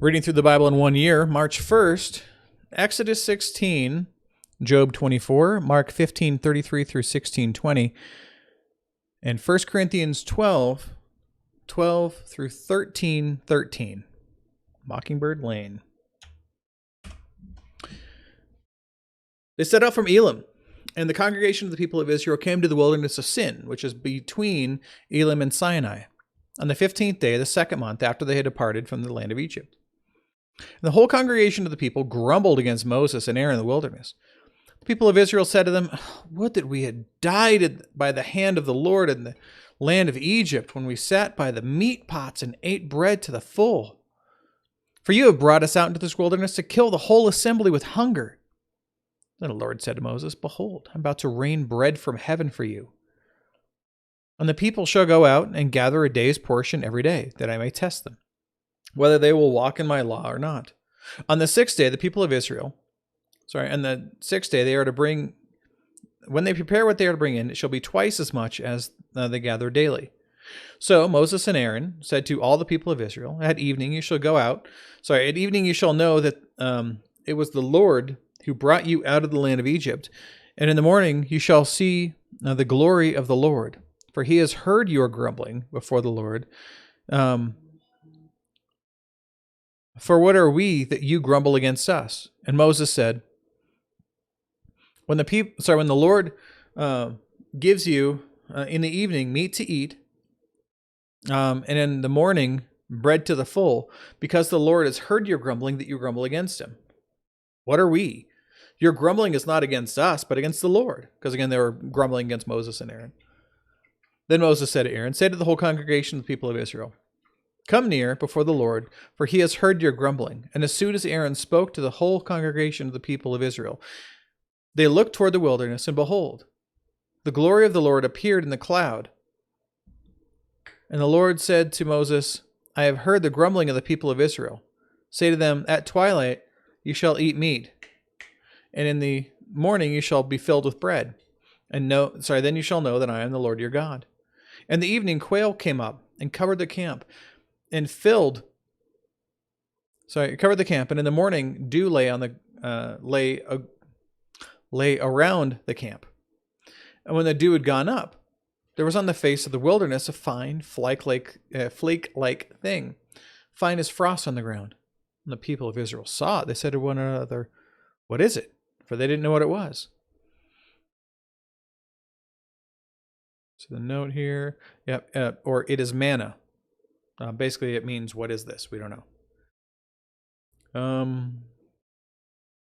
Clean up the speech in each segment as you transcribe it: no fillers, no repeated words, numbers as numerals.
Reading through the Bible in 1 year, March 1st, Exodus 16, Job 24, Mark 15:33 through 16:20, and 1 Corinthians 12:12 through 13:13. Mockingbird Lane. They set out from Elim, and the congregation of the people of Israel came to the wilderness of Sin, which is between Elim and Sinai, on the 15th day of the second month after they had departed from the land of Egypt. And the whole congregation of the people grumbled against Moses and Aaron in the wilderness. The people of Israel said to them, "Would that we had died by the hand of the Lord in the land of Egypt, when we sat by the meat pots and ate bread to the full. For you have brought us out into this wilderness to kill the whole assembly with hunger." Then the Lord said to Moses, "Behold, I'm about to rain bread from heaven for you. And the people shall go out and gather a day's portion every day, that I may test them, whether they will walk in my law or not. On the sixth day, the people of Israel, on the sixth day, they are to bring, when they prepare what they are to bring in, it shall be twice as much as they gather daily." So Moses and Aaron said to all the people of Israel, at evening you shall know that it was the Lord who brought you out of the land of Egypt. And in the morning you shall see the glory of the Lord, for he has heard your grumbling before the Lord. For what are we that you grumble against us? And Moses said, when the Lord gives you in the evening meat to eat, and in the morning bread to the full, because the Lord has heard your grumbling, that you grumble against him. What are we? Your grumbling is not against us, but against the Lord. Because again, they were grumbling against Moses and Aaron. Then Moses said to Aaron, "Say to the whole congregation of the people of Israel, come near before the Lord, for he has heard your grumbling." And as soon as Aaron spoke to the whole congregation of the people of Israel, they looked toward the wilderness, and behold, the glory of the Lord appeared in the cloud. And the Lord said to Moses, "I have heard the grumbling of the people of Israel. Say to them, at twilight you shall eat meat, and in the morning you shall be filled with bread. Then you shall know that I am the Lord your God." And the evening quail came up and covered the camp, and covered the camp, and in the morning dew lay around the camp. And when the dew had gone up, there was on the face of the wilderness a fine flake-like thing, fine as frost on the ground. And the people of Israel saw it. They said to one another, "What is it?" For they didn't know what it was. So the note here, or it is manna. Basically, it means, what is this? We don't know.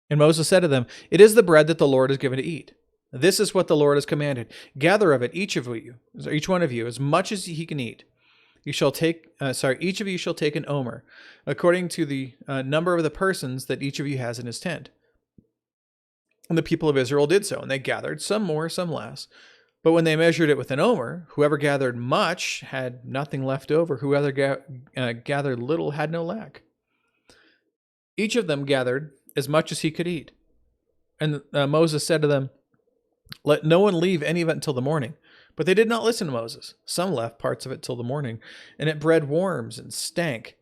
And Moses said to them, "It is the bread that the Lord has given to eat. This is what the Lord has commanded. Gather of it, each one of you, as much as he can eat. Each of you shall take an omer, according to the number of the persons that each of you has in his tent." And the people of Israel did so, and they gathered, some more, some less. But when they measured it with an omer, whoever gathered much had nothing left over. Whoever gathered little had no lack. Each of them gathered as much as he could eat. And Moses said to them, "Let no one leave any of it until the morning." But they did not listen to Moses. Some left parts of it till the morning, and it bred worms and stank.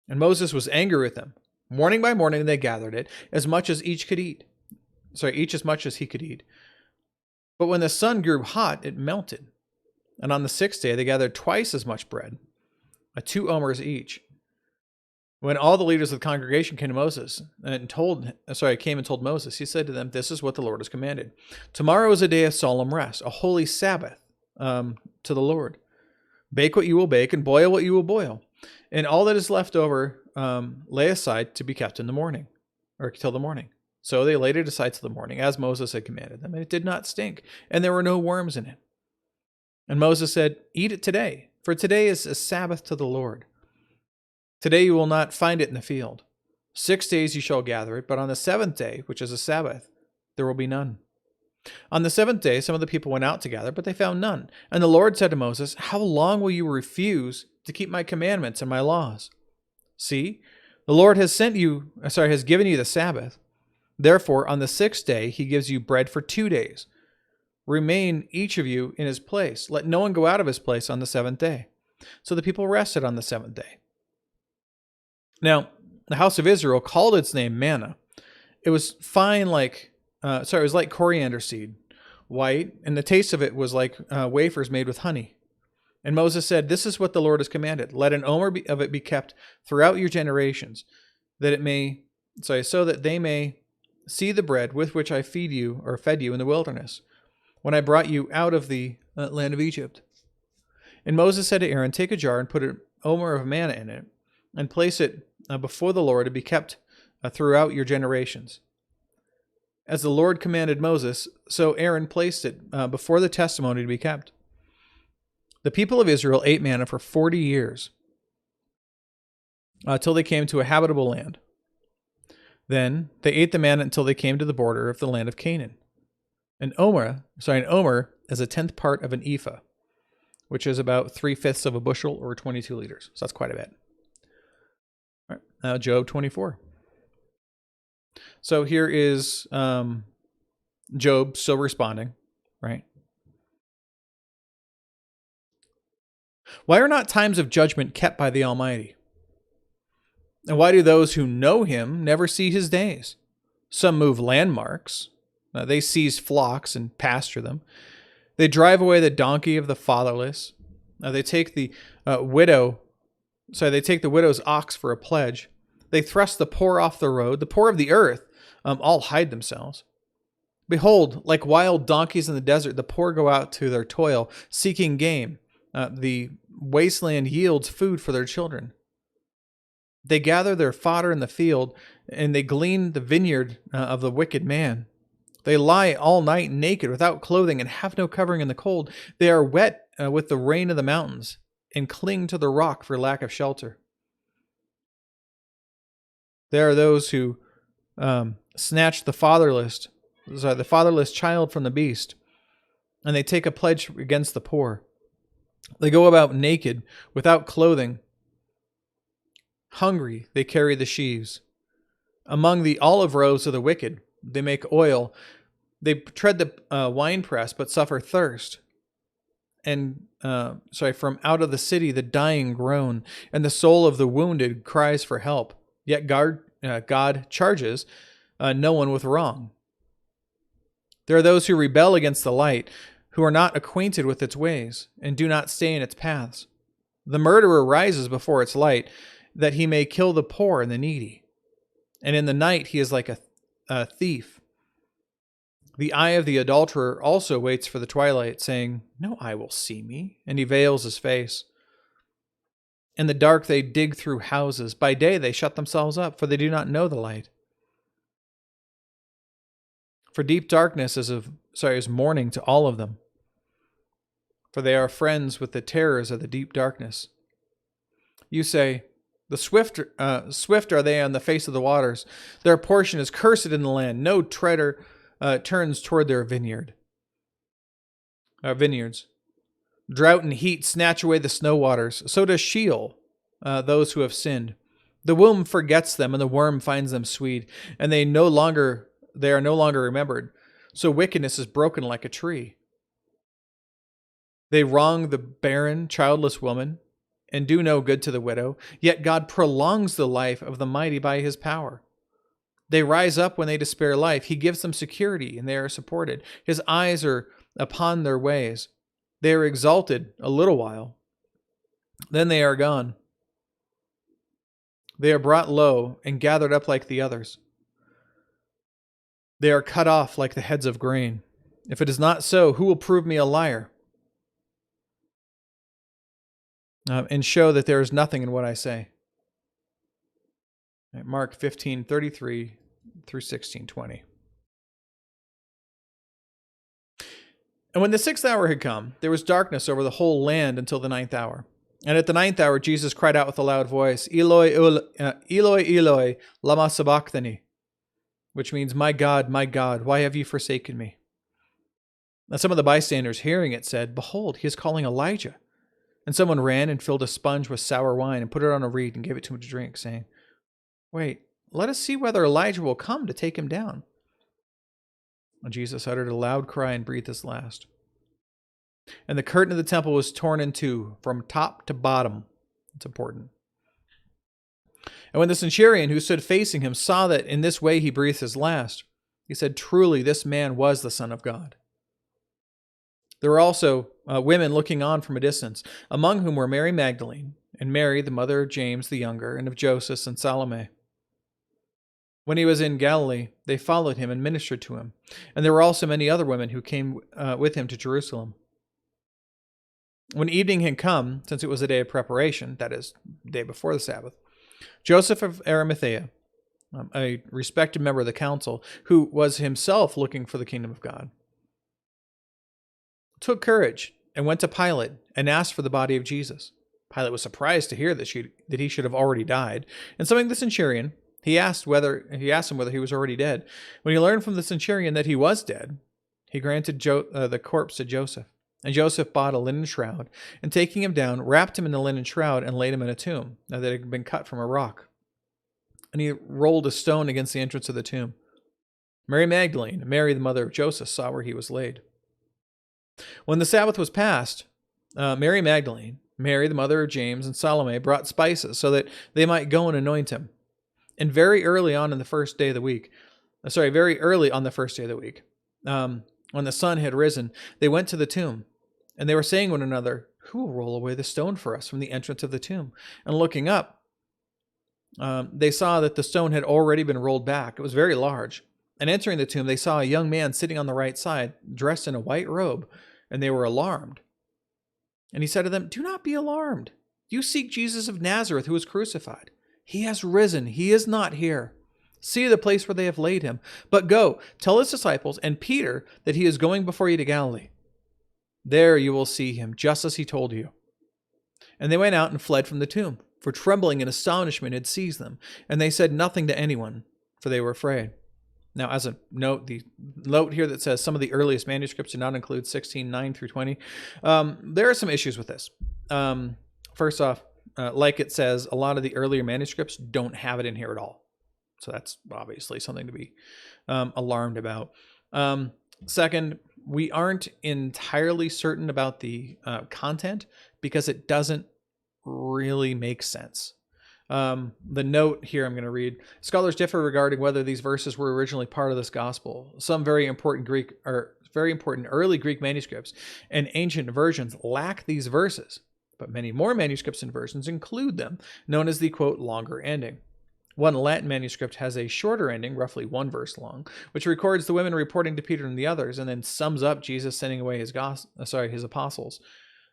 And Moses was angry with them. Morning by morning they gathered it, as much as each could eat. Each as much as he could eat. But when the sun grew hot, it melted. And on the sixth day they gathered twice as much bread, 2 omers each. When all the leaders of the congregation came and told Moses, he said to them, "This is what the Lord has commanded. Tomorrow is a day of solemn rest, a holy Sabbath to the Lord. Bake what you will bake and boil what you will boil. And all that is left over lay aside to be kept in the morning, or till the morning." So they laid it aside till the morning, as Moses had commanded them, and it did not stink, and there were no worms in it. And Moses said, "Eat it today, for today is a Sabbath to the Lord. Today you will not find it in the field. 6 days you shall gather it, but on the seventh day, which is a Sabbath, there will be none." On the seventh day some of the people went out to gather, but they found none. And the Lord said to Moses, "How long will you refuse to keep my commandments and my laws? See, the Lord has given you the Sabbath. Therefore, on the sixth day, he gives you bread for 2 days. Remain each of you in his place. Let no one go out of his place on the seventh day." So the people rested on the seventh day. Now, the house of Israel called its name manna. It was fine it was like coriander seed, white, and the taste of it was like wafers made with honey. And Moses said, "This is what the Lord has commanded. Let an omer of it be kept throughout your generations, so that they may see the bread with which I fed you in the wilderness, when I brought you out of the land of Egypt." And Moses said to Aaron, "Take a jar and put an omer of manna in it, and place it before the Lord to be kept throughout your generations." As the Lord commanded Moses, so Aaron placed it before the testimony to be kept. The people of Israel ate manna for 40 years, till they came to a habitable land. Then they ate the manna until they came to the border of the land of Canaan. An omer is a tenth part of an ephah, which is about 3/5 of a bushel, or 22 liters. So that's quite a bit. All right, now Job 24. So here is Job still responding, right? Why are not times of judgment kept by the Almighty? And why do those who know him never see his days? Some move landmarks. They seize flocks and pasture them. They drive away the donkey of the fatherless. They take the widow's ox for a pledge. They thrust the poor off the road. The poor of the earth all hide themselves. Behold, like wild donkeys in the desert, the poor go out to their toil, seeking game. The wasteland yields food for their children. They gather their fodder in the field, and they glean the vineyard of the wicked man. They lie all night naked, without clothing, and have no covering in the cold. They are wet with the rain of the mountains, and cling to the rock for lack of shelter. There are those who snatch the fatherless child from the beast, and they take a pledge against the poor. They go about naked, without clothing. Hungry, they carry the sheaves. Among the olive groves of the wicked, they make oil. They tread the winepress, but suffer thirst. And from out of the city, the dying groan, and the soul of the wounded cries for help. Yet God charges no one with wrong. There are those who rebel against the light, who are not acquainted with its ways, and do not stay in its paths. The murderer rises before its light, that he may kill the poor and the needy. And in the night he is like a thief. The eye of the adulterer also waits for the twilight, saying, "No eye will see me," and he veils his face. In the dark they dig through houses. By day they shut themselves up, for they do not know the light. For deep darkness is morning to all of them, for they are friends with the terrors of the deep darkness. You say, "The swift are they on the face of the waters. Their portion is cursed in the land. No treader turns toward their vineyards. Drought and heat snatch away the snow waters. So does Sheol, those who have sinned. The womb forgets them, and the worm finds them sweet, and they are no longer remembered. So wickedness is broken like a tree. They wrong the barren, childless woman, and do no good to the widow. Yet God prolongs the life of the mighty by his power. They rise up when they despair life. He gives them security, and they are supported. His eyes are upon their ways. They are exalted a little while. Then they are gone. They are brought low and gathered up like the others. They are cut off like the heads of grain. If it is not so, who will prove me a liar? And show that there is nothing in what I say. Mark 15:33 through 16:20. And when the 6th hour had come, there was darkness over the whole land until the 9th hour. And at the 9th hour, Jesus cried out with a loud voice, "Eloi, Eloi, lama sabachthani," which means, my God, why have you forsaken me?" Now some of the bystanders hearing it said, "Behold, he is calling Elijah." And someone ran and filled a sponge with sour wine and put it on a reed and gave it to him to drink, saying, "Wait, let us see whether Elijah will come to take him down." And Jesus uttered a loud cry and breathed his last. And the curtain of the temple was torn in two from top to bottom. It's important. And when the centurion who stood facing him saw that in this way he breathed his last, he said, "Truly, this man was the Son of God." There were also women looking on from a distance, among whom were Mary Magdalene, and Mary, the mother of James the younger, and of Joseph and Salome. When he was in Galilee, they followed him and ministered to him. And there were also many other women who came with him to Jerusalem. When evening had come, since it was a day of preparation, that is, the day before the Sabbath, Joseph of Arimathea, a respected member of the council, who was himself looking for the kingdom of God, took courage and went to Pilate and asked for the body of Jesus. Pilate was surprised to hear that he should have already died, and summoning the centurion, he asked him whether he was already dead. When he learned from the centurion that he was dead, he granted the corpse to Joseph. And Joseph bought a linen shroud, and taking him down, wrapped him in the linen shroud and laid him in a tomb that had been cut from a rock. And he rolled a stone against the entrance of the tomb. Mary Magdalene, Mary the mother of Joseph, saw where he was laid. When the Sabbath was past, Mary Magdalene, Mary the mother of James, and Salome brought spices so that they might go and anoint him. And very early on the first day of the week, when the sun had risen, they went to the tomb. And they were saying to one another, "Who will roll away the stone for us from the entrance of the tomb?" And looking up, they saw that the stone had already been rolled back. It was very large. And entering the tomb, they saw a young man sitting on the right side, dressed in a white robe, and they were alarmed. And he said to them, "Do not be alarmed. You seek Jesus of Nazareth, who was crucified. He has risen. He is not here. See the place where they have laid him. But go, tell his disciples and Peter that he is going before you to Galilee. There you will see him, just as he told you." And they went out and fled from the tomb, for trembling and astonishment had seized them, and they said nothing to anyone, for they were afraid. Now, as a note, the note here that says some of the earliest manuscripts do not include 16:9 through 20. There are some issues with this. First off, like it says, a lot of the earlier manuscripts don't have it in here at all. So that's obviously something to be alarmed about. Second, we aren't entirely certain about the content because it doesn't really make sense. The note here I'm going to read: scholars differ regarding whether these verses were originally part of this gospel. Some very important early Greek manuscripts and ancient versions lack these verses, but many more manuscripts and versions include them, known as the, quote, longer ending. One Latin manuscript has a shorter ending, roughly one verse long, which records the women reporting to Peter and the others, and then sums up Jesus sending away his apostles.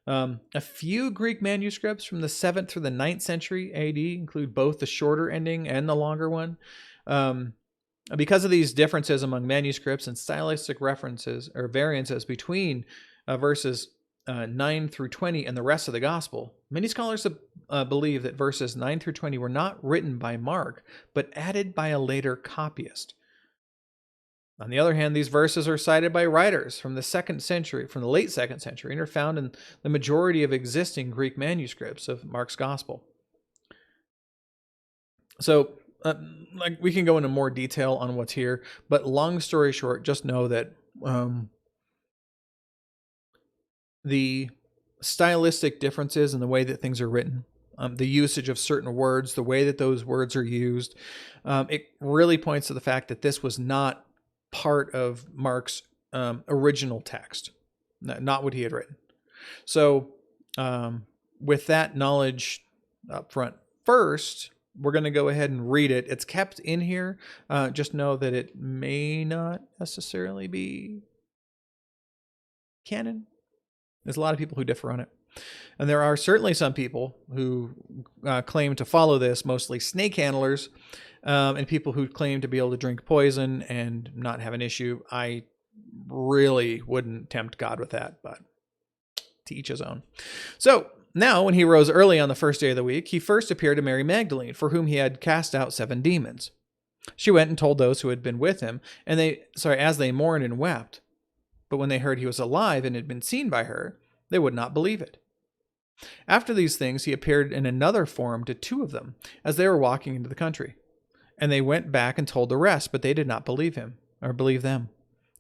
A few Greek manuscripts from the 7th through the 9th century AD include both the shorter ending and the longer one. Because of these differences among manuscripts and stylistic references or variances between verses 9 through 20 and the rest of the gospel, many scholars believe that verses 9 through 20 were not written by Mark, but added by a later copyist. On the other hand, these verses are cited by writers from the late 2nd century, and are found in the majority of existing Greek manuscripts of Mark's gospel. So, we can go into more detail on what's here, but long story short, just know that the stylistic differences in the way that things are written, the usage of certain words, the way that those words are used, it really points to the fact that this was not part of Mark's original text, not what he had written. So with that knowledge up front first, we're going to go ahead and read it. It's kept in here. Just know that it may not necessarily be canon. There's a lot of people who differ on it. And there are certainly some people who claim to follow this, mostly snake handlers, and people who claim to be able to drink poison and not have an issue. I really wouldn't tempt God with that, but to each his own. So now, when he rose early on the first day of the week, he first appeared to Mary Magdalene, for whom he had cast out 7 demons. She went and told those who had been with him, and as they mourned and wept. But when they heard he was alive and had been seen by her, they would not believe it. After these things, he appeared in another form to 2 of them, as they were walking into the country. And they went back and told the rest, but they did not believe him, or believe them.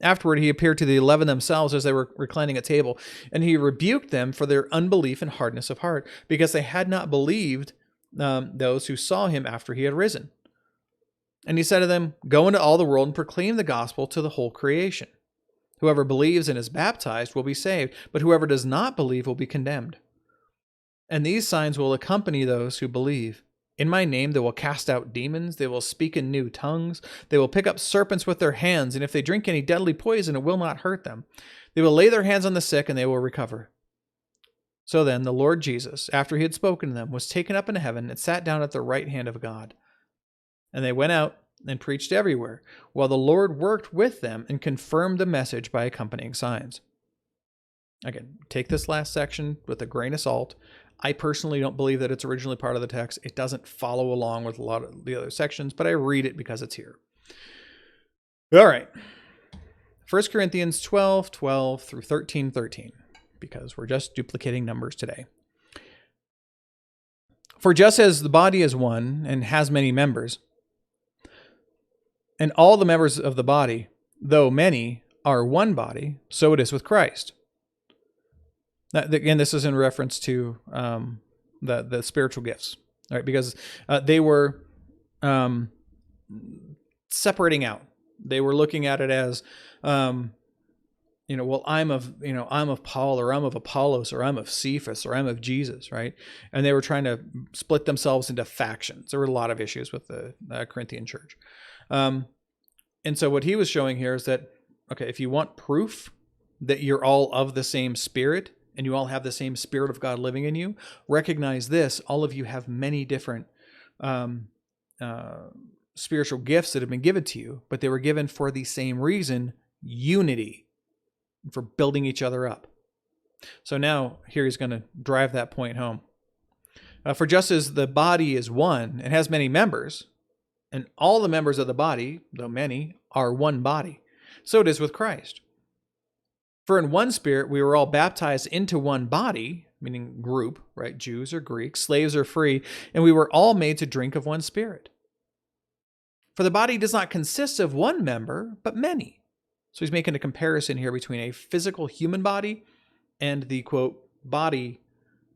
Afterward, he appeared to the 11 themselves as they were reclining at table, and he rebuked them for their unbelief and hardness of heart, because they had not believed those who saw him after he had risen. And he said to them, "Go into all the world and proclaim the gospel to the whole creation. Whoever believes and is baptized will be saved, but whoever does not believe will be condemned. And these signs will accompany those who believe. In my name they will cast out demons, they will speak in new tongues, they will pick up serpents with their hands, and if they drink any deadly poison, it will not hurt them. They will lay their hands on the sick, and they will recover." So then the Lord Jesus, after he had spoken to them, was taken up into heaven and sat down at the right hand of God. And they went out and preached everywhere, while the Lord worked with them and confirmed the message by accompanying signs. Again, take this last section with a grain of salt. I personally don't believe that it's originally part of the text. It doesn't follow along with a lot of the other sections, but I read it because it's here. All right. 1 Corinthians 12:12 through 13:13, because we're just duplicating numbers today. "For just as the body is one and has many members, and all the members of the body, though many, are one body, so it is with Christ." Now, again, this is in reference to the spiritual gifts, right? Because they were separating out. They were looking at it as, well, I'm of Paul, or I'm of Apollos, or I'm of Cephas, or I'm of Jesus, right? And they were trying to split themselves into factions. There were a lot of issues with the Corinthian church. And so what he was showing here is that, okay, if you want proof that you're all of the same Spirit, and you all have the same Spirit of God living in you, recognize this: all of you have many different spiritual gifts that have been given to you, but they were given for the same reason: unity, for building each other up. So now here he's going to drive that point home. "For just as the body is one and has many members, and all the members of the body, though many, are one body, so it is with Christ. For in one Spirit we were all baptized into one body," meaning group, right? Jews or Greeks, slaves or free, "and we were all made to drink of one Spirit. For the body does not consist of one member, but many." So he's making a comparison here between a physical human body and the, quote, body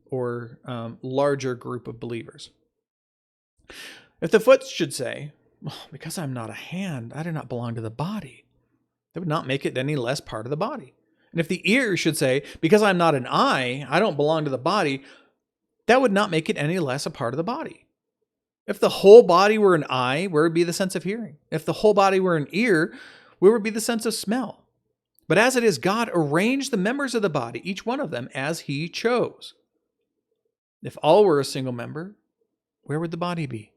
or larger group of believers. "If the foot should say, 'Well, because I'm not a hand, I do not belong to the body,' that would not make it any less part of the body. And if the ear should say, 'Because I'm not an eye, I don't belong to the body,' that would not make it any less a part of the body. If the whole body were an eye, where would be the sense of hearing? If the whole body were an ear, where would be the sense of smell? But as it is, God arranged the members of the body, each one of them, as he chose. If all were a single member, where would the body be?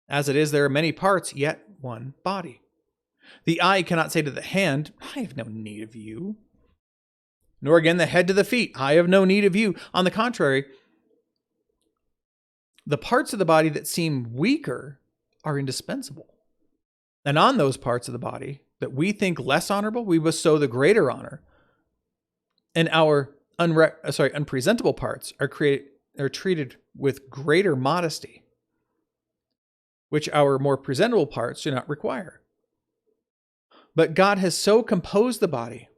As it is, there are many parts, yet one body. The eye cannot say to the hand, 'I have no need of you,' nor again the head to the feet, 'I have no need of you.' On the contrary, the parts of the body that seem weaker are indispensable. And on those parts of the body that we think less honorable, we bestow the greater honor. And our unpresentable parts are treated with greater modesty, which our more presentable parts do not require. But God has so composed the body,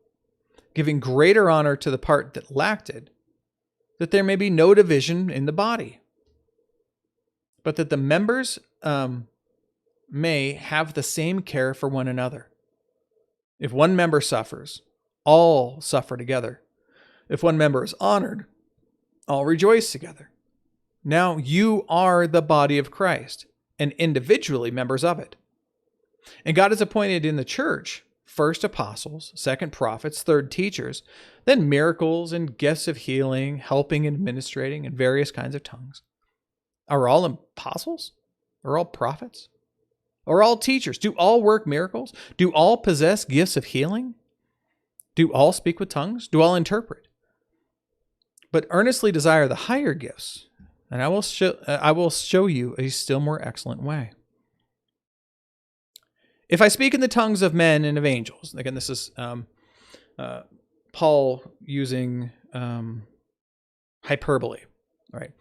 giving greater honor to the part that lacked it, that there may be no division in the body, but that the members may have the same care for one another. If one member suffers, all suffer together. If one member is honored, all rejoice together. Now you are the body of Christ, and individually members of it. And God has appointed in the church first apostles, second prophets, third teachers, then miracles and gifts of healing, helping and administrating, and various kinds of tongues. Are all apostles? Are all prophets? Are all teachers? Do all work miracles? Do all possess gifts of healing? Do all speak with tongues? Do all interpret? But earnestly desire the higher gifts, and I will show you a still more excellent way. If I speak in the tongues of men and of angels, again, this is Paul using hyperbole, right?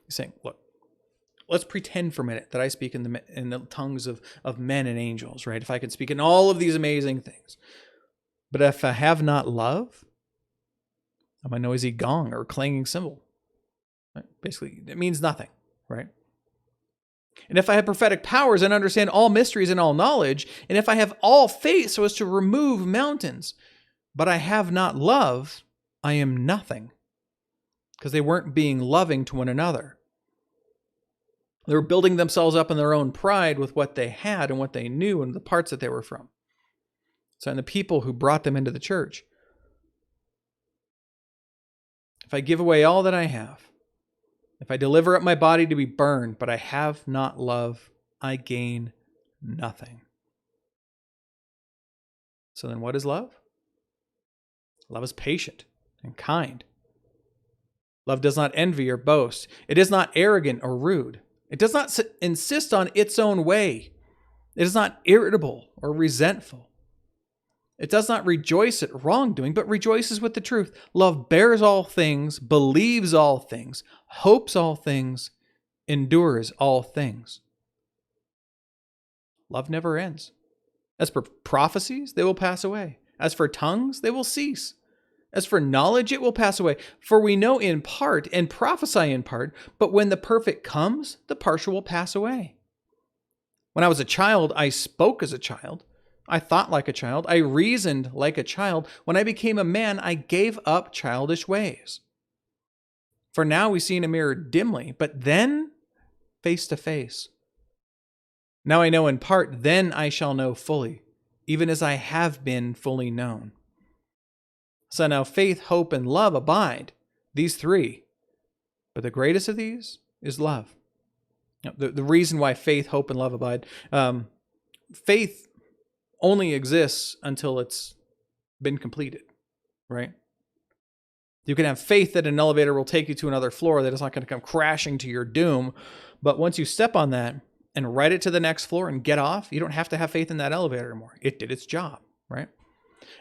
He's saying, look, let's pretend for a minute that I speak in the tongues of men and angels, right? If I could speak in all of these amazing things. But if I have not love, I'm a noisy gong or a clanging cymbal. Right? Basically, it means nothing. right? And if I have prophetic powers and understand all mysteries and all knowledge, and if I have all faith so as to remove mountains, but I have not love, I am nothing. Because they weren't being loving to one another. They were building themselves up in their own pride with what they had and what they knew and the parts that they were from. So, and the people who brought them into the church. If I give away all that I have, if I deliver up my body to be burned, but I have not love, I gain nothing. So then what is love? Love is patient and kind. Love does not envy or boast. It is not arrogant or rude. It does not insist on its own way. It is not irritable or resentful. It does not rejoice at wrongdoing, but rejoices with the truth. Love bears all things, believes all things, hopes all things, endures all things. Love never ends. As for prophecies, they will pass away. As for tongues, they will cease. As for knowledge, it will pass away. For we know in part and prophesy in part, but when the perfect comes, the partial will pass away. When I was a child, I spoke as a child. I thought like a child. I reasoned like a child. When I became a man, I gave up childish ways. For now we see in a mirror dimly, but then face to face. Now I know in part, then I shall know fully, even as I have been fully known. So now faith, hope, and love abide, these three. But the greatest of these is love. The reason why faith, hope, and love abide, faith only exists until it's been completed, right? You can have faith that an elevator will take you to another floor, that it's not going to come crashing to your doom. But once you step on that and ride it to the next floor and get off, you don't have to have faith in that elevator anymore. It did its job, right?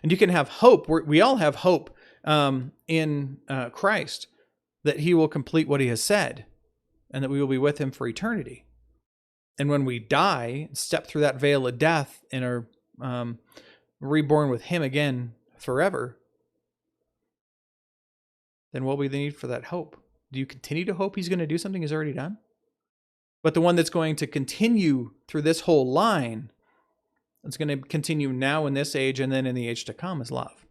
And you can have hope. We all have hope in Christ that he will complete what he has said and that we will be with him for eternity. And when we die, step through that veil of death and are reborn with him again forever, then what will be the need for that hope? Do you continue to hope he's going to do something he's already done? But the one that's going to continue through this whole line, it's going to continue now in this age and then in the age to come, is love.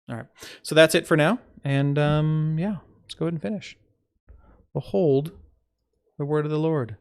All right. So that's it for now. And let's go ahead and finish. Behold the word of the Lord.